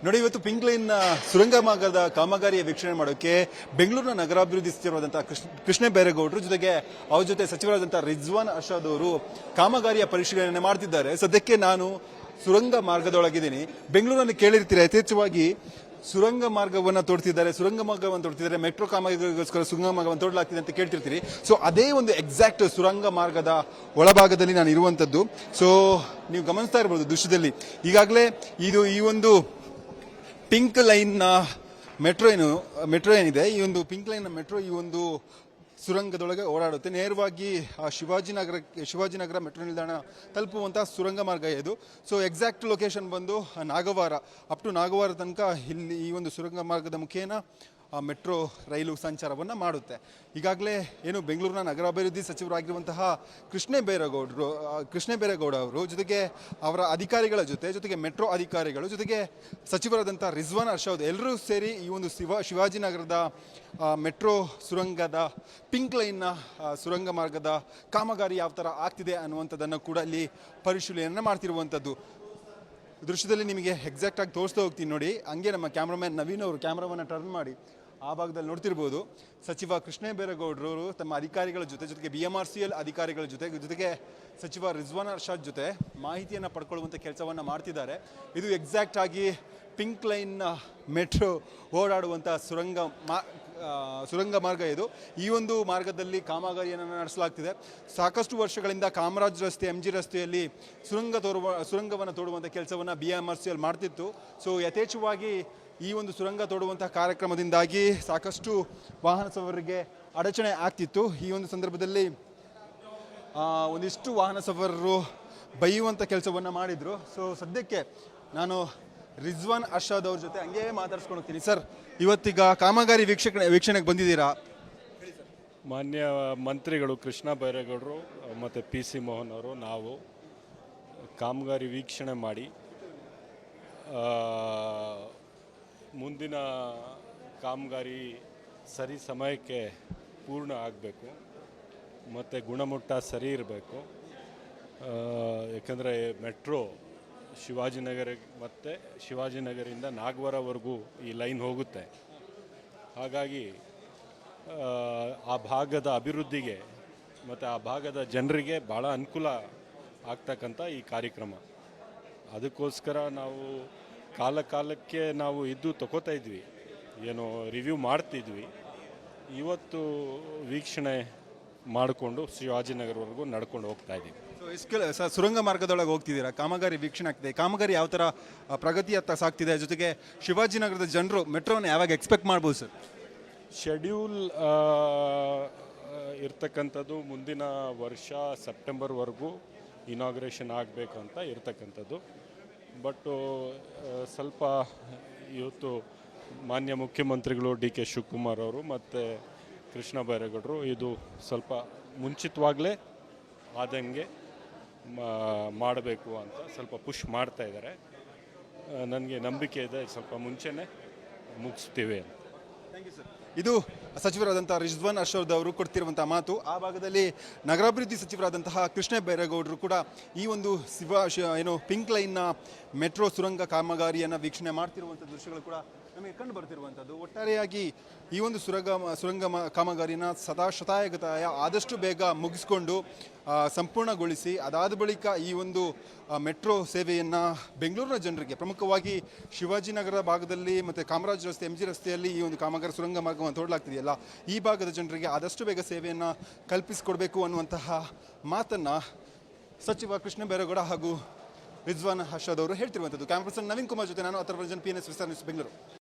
ನೋಡಿ, ಇವತ್ತು pink line ಸುರಂಗ ಮಾರ್ಗದ ಕಾಮಗಾರಿಯ ವೀಕ್ಷಣೆ ಮಾಡೋಕೆ ಬೆಂಗಳೂರಿನ ನಗರಾಭಿವೃದ್ಧಿ ಸಚಿವರಾದಂತಹ ಕೃಷ್ಣ ಬೈರೇಗೌಡರು ಜೊತೆಗೆ ಅವ್ರ ಜೊತೆ ಸಚಿವರಾದಂತಹ ರಿಜ್ವಾನ್ ಅರ್ಷಾದ್ ಅವರು ಕಾಮಗಾರಿಯ ಪರಿಶೀಲನೆ ಮಾಡ್ತಿದ್ದಾರೆ. ಸದ್ಯಕ್ಕೆ ನಾನು ಸುರಂಗ ಮಾರ್ಗದೊಳಗಿದ್ದೀನಿ. ಬೆಂಗಳೂರಲ್ಲಿ ಕೇಳಿರ್ತೀರಾ, ಯಥೇಚ್ಛವಾಗಿ ಸುರಂಗ ಮಾರ್ಗವನ್ನು ತೋಡ್ತಿದ್ದಾರೆ, ಮೆಟ್ರೋ ಕಾಮಗಾರಿಗೋಸ್ಕರ ಸುರಂಗ ಮಾರ್ಗವನ್ನು ತೋಡಲಾಗ್ತಿದೆ ಅಂತ ಕೇಳ್ತಿರ್ತೀರಿ. ಸೊ ಅದೇ ಒಂದು ಎಕ್ಸಾಕ್ಟ್ ಸುರಂಗ ಮಾರ್ಗದ ಒಳಭಾಗದಲ್ಲಿ ನಾನು ಇರುವಂತದ್ದು. ಸೊ ನೀವು ಗಮನಿಸ್ತಾ ಇರಬಹುದು ದೃಶ್ಯದಲ್ಲಿ, ಈಗಾಗಲೇ ಈ ಒಂದು ಪಿಂಕ್ ಲೈನ್ ಮೆಟ್ರೋ ಏನಿದೆ, ಈ ಒಂದು ಪಿಂಕ್ ಲೈನ್ ಮೆಟ್ರೋ ಈ ಒಂದು ಸುರಂಗದೊಳಗೆ ಓಡಾಡುತ್ತೆ. ನೇರವಾಗಿ ಶಿವಾಜಿನಗರ ಮೆಟ್ರೋ ನಿಲ್ದಾಣ ತಲುಪುವಂತಹ ಸುರಂಗ ಮಾರ್ಗ ಇದು. ಸೊ ಎಕ್ಸಾಕ್ಟ್ ಲೊಕೇಶನ್ ಬಂದು ನಾಗವಾರ, ಅಪ್ ಟು ನಾಗವಾರ ತನಕ ಇಲ್ಲಿ ಈ ಒಂದು ಸುರಂಗ ಮಾರ್ಗದ ಮುಖೇನ ಮೆಟ್ರೋ ರೈಲು ಸಂಚಾರವನ್ನು ಮಾಡುತ್ತೆ. ಈಗಾಗಲೇ ಏನು ಬೆಂಗಳೂರಿನ ನಗರಾಭಿವೃದ್ಧಿ ಸಚಿವರಾಗಿರುವಂತಹ ಕೃಷ್ಣ ಬೈರೇಗೌಡ ಅವರು ಜೊತೆಗೆ ಅವರ ಅಧಿಕಾರಿಗಳ ಜೊತೆಗೆ ಮೆಟ್ರೋ ಅಧಿಕಾರಿಗಳು ಜೊತೆಗೆ ಸಚಿವರಾದಂಥ ರಿಜ್ವಾನ್ ಅರ್ಷಾದ್ ಎಲ್ಲರೂ ಸೇರಿ ಈ ಒಂದು ಶಿವಾಜಿನಗರದ ಮೆಟ್ರೋ ಸುರಂಗದ ಪಿಂಕ್ ಲೈನ್ನ ಸುರಂಗ ಮಾರ್ಗದ ಕಾಮಗಾರಿ ಯಾವ ಥರ ಆಗ್ತಿದೆ ಅನ್ನುವಂಥದ್ದನ್ನು ಕೂಡ ಇಲ್ಲಿ ಪರಿಶೀಲನೆಯನ್ನು ಮಾಡ್ತಿರುವಂಥದ್ದು. ದೃಶ್ಯದಲ್ಲಿ ನಿಮಗೆ ಎಕ್ಸಾಕ್ಟ್ ಆಗಿ ತೋರಿಸ್ತಾ ಹೋಗ್ತೀನಿ ನೋಡಿ. ಹಂಗೆ ನಮ್ಮ ಕ್ಯಾಮ್ರಾಮನ್ ನವೀನ್ ಅವರು ಕ್ಯಾಮ್ರಾವನ್ನು ಟರ್ನ್ ಮಾಡಿ ಆ ಭಾಗದಲ್ಲಿ ನೋಡ್ತಿರ್ಬೋದು. ಸಚಿವ ಕೃಷ್ಣ ಬೈರೇಗೌಡರು ತಮ್ಮ ಅಧಿಕಾರಿಗಳ ಜೊತೆಗೆ BMRCL ಅಧಿಕಾರಿಗಳ ಜೊತೆಗೆ ಸಚಿವ ರಿಜ್ವಾನ್ ಅರ್ಷಾದ್ ಜೊತೆ ಮಾಹಿತಿಯನ್ನು ಪಡ್ಕೊಳ್ಳುವಂಥ ಕೆಲಸವನ್ನು ಮಾಡ್ತಿದ್ದಾರೆ. ಇದು ಎಕ್ಸಾಕ್ಟ್ ಆಗಿ ಪಿಂಕ್ ಲೈನ್ ಮೆಟ್ರೋ ಓಡಾಡುವಂಥ ಸುರಂಗ ಮಾರ್ಗ ಇದು. ಈ ಒಂದು ಮಾರ್ಗದಲ್ಲಿ ಕಾಮಗಾರಿಯನ್ನು ನಡೆಸಲಾಗ್ತಿದೆ. ಸಾಕಷ್ಟು ವರ್ಷಗಳಿಂದ ಕಾಮರಾಜ್ ರಸ್ತೆ, MG ರಸ್ತೆಯಲ್ಲಿ ಸುರಂಗವನ್ನು ತೋಡುವಂಥ ಕೆಲಸವನ್ನು BMRCL ಮಾಡ್ತಿತ್ತು. ಸೊ ಯಥೇಚ್ಛವಾಗಿ ಈ ಒಂದು ಸುರಂಗ ತೋಡುವಂಥ ಕಾರ್ಯಕ್ರಮದಿಂದಾಗಿ ಸಾಕಷ್ಟು ವಾಹನ ಸವಾರರಿಗೆ ಅಡಚಣೆ ಆಗ್ತಿತ್ತು. ಈ ಒಂದು ಸಂದರ್ಭದಲ್ಲಿ ಒಂದಿಷ್ಟು ವಾಹನ ಸವಾರರು ಬೈಯುವಂಥ ಕೆಲಸವನ್ನು ಮಾಡಿದರು. ಸೊ ಸದ್ಯಕ್ಕೆ ನಾನು ರಿಜ್ವಾನ್ ಅರ್ಷಾದ್ ಅವ್ರ ಜೊತೆ ಹಂಗೆ ಮಾತಾಡ್ಸ್ಕೊಂಡು ಹೋಗ್ತೀನಿ. ಸರ್, ಇವತ್ತೀಗ ಕಾಮಗಾರಿ ವೀಕ್ಷಣೆಗೆ ಬಂದಿದ್ದೀರಾ? ಮಾನ್ಯ ಮಂತ್ರಿಗಳು ಕೃಷ್ಣ ಬೈರೇಗೌಡರು ಮತ್ತು PC ಮೋಹನ್ ಅವರು ನಾವು ಕಾಮಗಾರಿ ವೀಕ್ಷಣೆ ಮಾಡಿ ಮುಂದಿನ ಕಾಮಗಾರಿ ಸರಿ ಸಮಯಕ್ಕೆ ಪೂರ್ಣ ಆಗಬೇಕು ಮತ್ತು ಗುಣಮಟ್ಟ ಸರಿ ಇರಬೇಕು. ಯಾಕಂದರೆ ಮೆಟ್ರೋ ಶಿವಾಜಿನಗರ ಮತ್ತು ಶಿವಾಜಿನಗರಿಂದ ನಾಗವಾರವರೆಗೂ ಈ ಲೈನ್ ಹೋಗುತ್ತೆ. ಹಾಗಾಗಿ ಆ ಭಾಗದ ಅಭಿವೃದ್ಧಿಗೆ ಮತ್ತು ಆ ಭಾಗದ ಜನರಿಗೆ ಭಾಳ ಅನುಕೂಲ ಆಗ್ತಕ್ಕಂಥ ಈ ಕಾರ್ಯಕ್ರಮ. ಅದಕ್ಕೋಸ್ಕರ ನಾವು ಕಾಲಕ್ಕೆ ನಾವು ತಗೋತಾ ಇದ್ವಿ, ಏನೋ ರಿವ್ಯೂ ಮಾಡ್ತಿದ್ವಿ. ಇವತ್ತು ವೀಕ್ಷಣೆ ಮಾಡಿಕೊಂಡು ಶಿವಾಜಿನಗರವರೆಗೂ ನಡ್ಕೊಂಡು ಹೋಗ್ತಾ ಇದ್ದೀವಿ. ಸುರಂಗ ಮಾರ್ಗದೊಳಗೆ ಹೋಗ್ತಿದ್ದೀರಾ, ಕಾಮಗಾರಿ ವೀಕ್ಷಣೆ ಆಗ್ತಿದೆ. ಕಾಮಗಾರಿ ಯಾವ ಥರ ಪ್ರಗತಿಯತ್ತ ಸಾಗ್ತಿದೆ, ಜೊತೆಗೆ ಶಿವಾಜಿನಗರದ ಜನರು ಮೆಟ್ರೋನ ಯಾವಾಗ ಎಕ್ಸ್ಪೆಕ್ಟ್ ಮಾಡ್ಬೋದು ಸರ್? ಶೆಡ್ಯೂಲ್ ಇರ್ತಕ್ಕಂಥದ್ದು ಮುಂದಿನ ವರ್ಷ ಸೆಪ್ಟೆಂಬರ್ವರೆಗೂ ಇನಾಗ್ರೇಷನ್ ಆಗಬೇಕು ಅಂತ ಇರ್ತಕ್ಕಂಥದ್ದು. ಬಟ್ಟು ಸ್ವಲ್ಪ ಇವತ್ತು ಮಾನ್ಯ ಮುಖ್ಯಮಂತ್ರಿಗಳು DK ಶಿವಕುಮಾರ್ ಅವರು ಮತ್ತು ಕೃಷ್ಣ ಬೈರೇಗೌಡರು ಇದು ಸ್ವಲ್ಪ ಮುಂಚಿತವಾಗಲೇ ಆದಂಗೆ ಮಾಡಬೇಕು ಅಂತ ಸ್ವಲ್ಪ ಪುಷ್ ಮಾಡ್ತಾ ಇದ್ದಾರೆ. ನನಗೆ ನಂಬಿಕೆ ಇದೆ ಸ್ವಲ್ಪ ಮುಂಚೆನೇ ಮುಗಿಸ್ತೀವಿ ಅಂತ. Thank you sir. ಇದು ಸಚಿವರಾದಂತಹ ರಿಜ್ವಾನ್ ಅರ್ಷಾದ್ ಅವರು ಕೊಡ್ತಿರುವಂತಹ ಮಾತು. ಆ ಭಾಗದಲ್ಲಿ ನಗರಾಭಿವೃದ್ಧಿ ಸಚಿವರಾದಂತಹ ಕೃಷ್ಣ ಬೈರೇಗೌಡರು ಕೂಡ ಈ ಒಂದು ಪಿಂಕ್ ಲೈನ್ನ ಮೆಟ್ರೋ ಸುರಂಗ ಕಾಮಗಾರಿಯನ್ನು ವೀಕ್ಷಣೆ ಮಾಡ್ತಿರುವಂಥ ದೃಶ್ಯಗಳು ಕೂಡ ನಮಗೆ ಕಂಡು ಬರ್ತಿರುವಂಥದ್ದು. ಒಟ್ಟಾರೆಯಾಗಿ ಈ ಒಂದು ಸುರಂಗ ಕಾಮಗಾರಿನ ಶತಾಯಗತಾಯ ಆದಷ್ಟು ಬೇಗ ಮುಗಿಸ್ಕೊಂಡು ಸಂಪೂರ್ಣಗೊಳಿಸಿ ಅದಾದ ಬಳಿಕ ಈ ಒಂದು ಮೆಟ್ರೋ ಸೇವೆಯನ್ನು ಬೆಂಗಳೂರಿನ ಜನರಿಗೆ, ಪ್ರಮುಖವಾಗಿ ಶಿವಾಜಿನಗರ ಭಾಗದಲ್ಲಿ ಮತ್ತು ಕಾಮರಾಜ್ ರಸ್ತೆ, MG ರಸ್ತೆಯಲ್ಲಿ ಈ ಒಂದು ಕಾಮಗಾರಿ ಸುರಂಗ ಮಾರ್ಗವನ್ನು ತೋಡಲಾಗ್ತಿದೆಯಲ್ಲ, ಈ ಭಾಗದ ಜನರಿಗೆ ಆದಷ್ಟು ಬೇಗ ಸೇವೆಯನ್ನು ಕಲ್ಪಿಸಿಕೊಡಬೇಕು ಅನ್ನುವಂತಹ ಮಾತನ್ನು ಸಚಿವ ಕೃಷ್ಣ ಬೈರೇಗೌಡ ಹಾಗೂ ರಿಜ್ವಾನ್ ಅರ್ಷಾದ್ ಅವರು ಹೇಳ್ತಿರುವಂಥದ್ದು. ಕ್ಯಾಮರಾ ಪರ್ಸನ್ ನವೀನ್ ಕುಮಾರ್ ಜೊತೆ ನಾನು ಅಥರ್ವರಂಜನ್, PNS ವಿಸ್ತಾರ ನ್ಯೂಸ್, ಬೆಂಗಳೂರು.